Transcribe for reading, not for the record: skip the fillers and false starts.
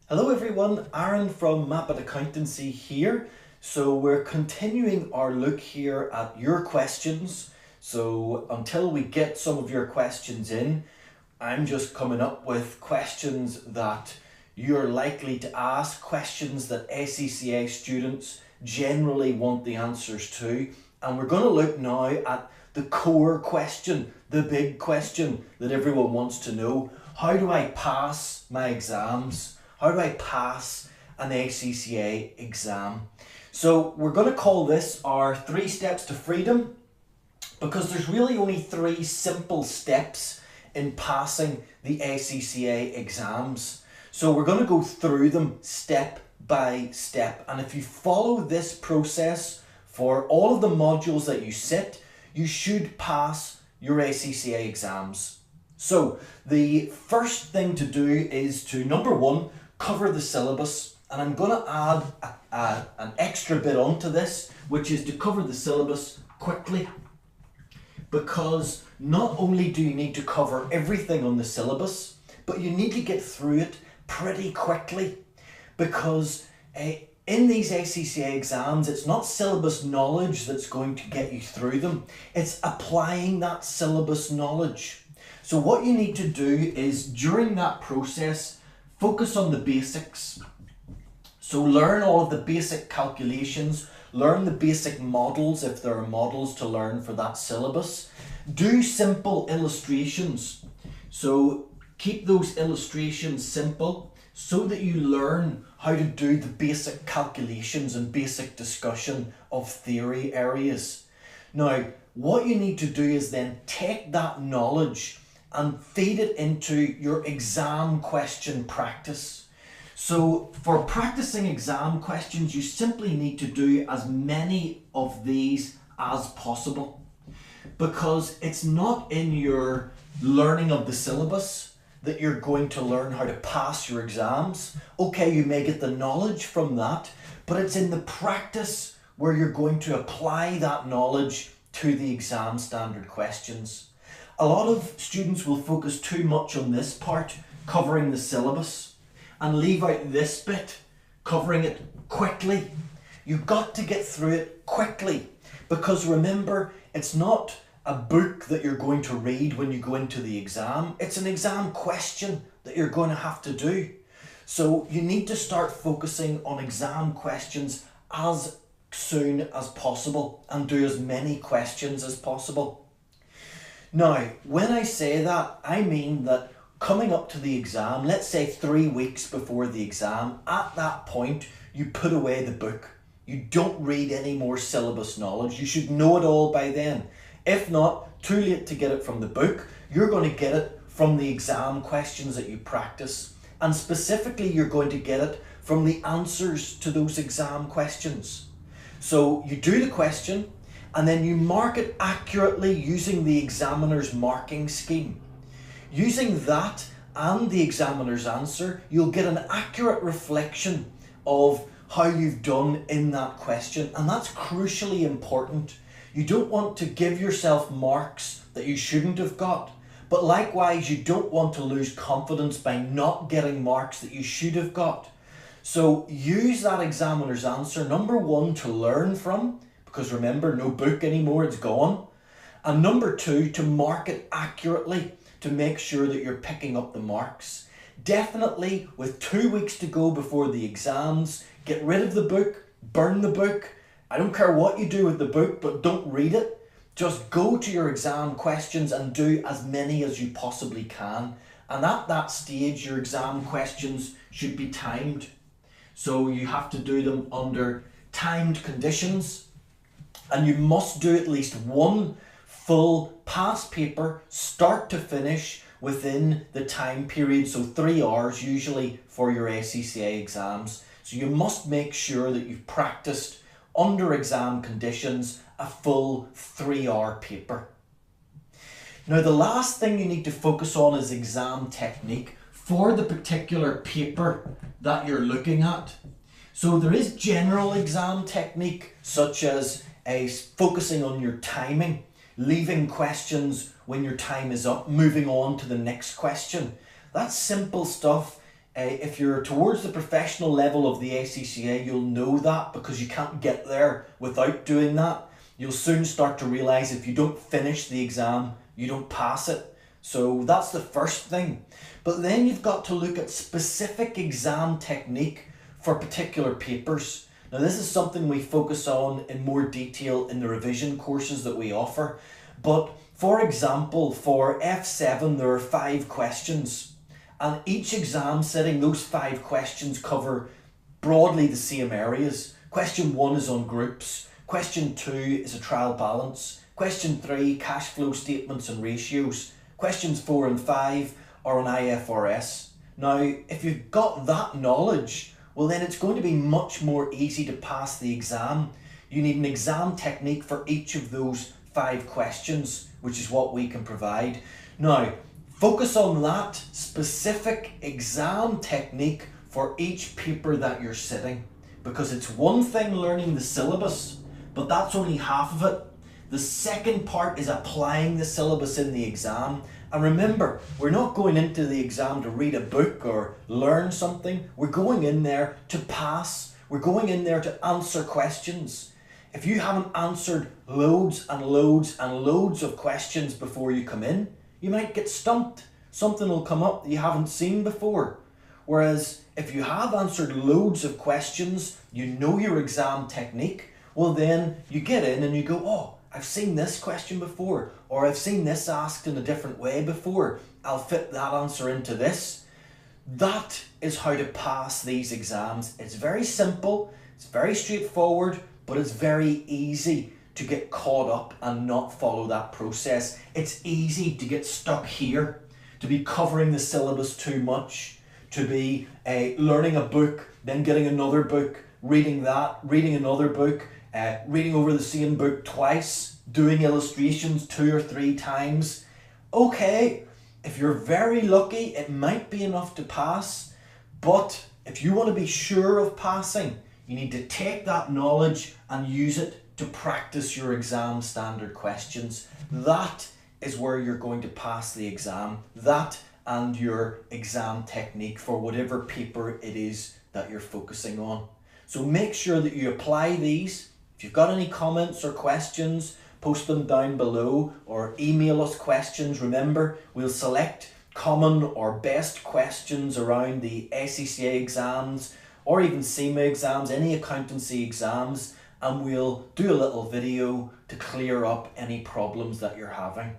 Hello everyone, Aaron from Map Accountancy here. So we're continuing our look here at your questions. So until we get some of your questions in, I'm just coming up with questions that you're likely to ask, questions that ACCA students generally want the answers to. And we're going to look now at the core question, the big question that everyone wants to know. How do I pass my exams? How do I pass an ACCA exam? So we're going to call this our 3 steps to freedom, because there's really only 3 simple steps in passing the ACCA exams. So we're going to go through them step by step. And if you follow this process for all of the modules that you sit, you should pass your ACCA exams. So the first thing to do is to, number 1, cover the syllabus, and I'm going to add an extra bit onto this, which is to cover the syllabus quickly, because not only do you need to cover everything on the syllabus, but you need to get through it pretty quickly, because in these ACCA exams, it's not syllabus knowledge that's going to get you through them, it's applying that syllabus knowledge. So what you need to do is, during that process, focus on the basics. So learn all of the basic calculations, learn the basic models if there are models to learn for that syllabus. Do simple illustrations. So keep those illustrations simple so that you learn how to do the basic calculations and basic discussion of theory areas. Now, what you need to do is then take that knowledge and feed it into your exam question practice. So for practicing exam questions, you simply need to do as many of these as possible, because it's not in your learning of the syllabus that you're going to learn how to pass your exams. Okay, you may get the knowledge from that, but it's in the practice where you're going to apply that knowledge to the exam standard questions. A lot of students will focus too much on this part, covering the syllabus, and leave out this bit, covering it quickly. You've got to get through it quickly, because remember, it's not a book that you're going to read when you go into the exam. It's an exam question that you're going to have to do. So you need to start focusing on exam questions as soon as possible and do as many questions as possible. Now, when I say that, I mean that coming up to the exam, let's say 3 weeks before the exam, at that point, you put away the book. You don't read any more syllabus knowledge. You should know it all by then. If not, too late to get it from the book. You're going to get it from the exam questions that you practice. And specifically, you're going to get it from the answers to those exam questions. So you do the question, and then you mark it accurately using the examiner's marking scheme. Using that and the examiner's answer, you'll get an accurate reflection of how you've done in that question, and that's crucially important. You don't want to give yourself marks that you shouldn't have got, but likewise you don't want to lose confidence by not getting marks that you should have got. So use that examiner's answer, number 1, to learn from, because remember, no book anymore, it's gone. And number 2, to mark it accurately to make sure that you're picking up the marks. Definitely, with 2 weeks to go before the exams, get rid of the book, burn the book. I don't care what you do with the book, but don't read it. Just go to your exam questions and do as many as you possibly can. And at that stage, your exam questions should be timed. So you have to do them under timed conditions. And you must do at least 1 full past paper, start to finish, within the time period. So 3 hours usually for your ACCA exams. So you must make sure that you've practiced under exam conditions a full 3-hour paper. Now, the last thing you need to focus on is exam technique for the particular paper that you're looking at. So there is general exam technique, such as focusing on your timing, leaving questions when your time is up, moving on to the next question. That's simple stuff. If you're towards the professional level of the ACCA, you'll know that because you can't get there without doing that. You'll soon start to realise if you don't finish the exam, you don't pass it. So that's the first thing. But then you've got to look at specific exam technique for particular papers. Now this is something we focus on in more detail in the revision courses that we offer. But for example, for F7 there are 5 questions. And each exam sitting, those 5 questions cover broadly the same areas. Question 1 is on groups. Question 2 is a trial balance. Question 3, cash flow statements and ratios. Questions 4 and 5 are on IFRS. Now, if you've got that knowledge, well then it's going to be much more easy to pass the exam. You need an exam technique for each of those 5 questions, which is what we can provide. Now, focus on that specific exam technique for each paper that you're sitting, because it's one thing learning the syllabus, but that's only half of it. The second part is applying the syllabus in the exam. And remember, we're not going into the exam to read a book or learn something. We're going in there to pass. We're going in there to answer questions. If you haven't answered loads and loads and loads of questions before you come in, you might get stumped. Something will come up that you haven't seen before. Whereas if you have answered loads of questions, you know your exam technique, well then you get in and you go, oh, I've seen this question before, or I've seen this asked in a different way before. I'll fit that answer into this. That is how to pass these exams. It's very simple, it's very straightforward, but it's very easy to get caught up and not follow that process. It's easy to get stuck here, to be covering the syllabus too much, to be learning a book, then getting another book, reading that, reading another book, reading over the same book twice, doing illustrations 2 or 3 times. Okay, if you're very lucky, it might be enough to pass, but if you want to be sure of passing, you need to take that knowledge and use it to practice your exam standard questions. That is where you're going to pass the exam. That and your exam technique for whatever paper it is that you're focusing on. So make sure that you apply these. If you've got any comments or questions, post them down below or email us questions. Remember, we'll select common or best questions around the ACCA exams or even CIMA exams, any accountancy exams, and we'll do a little video to clear up any problems that you're having.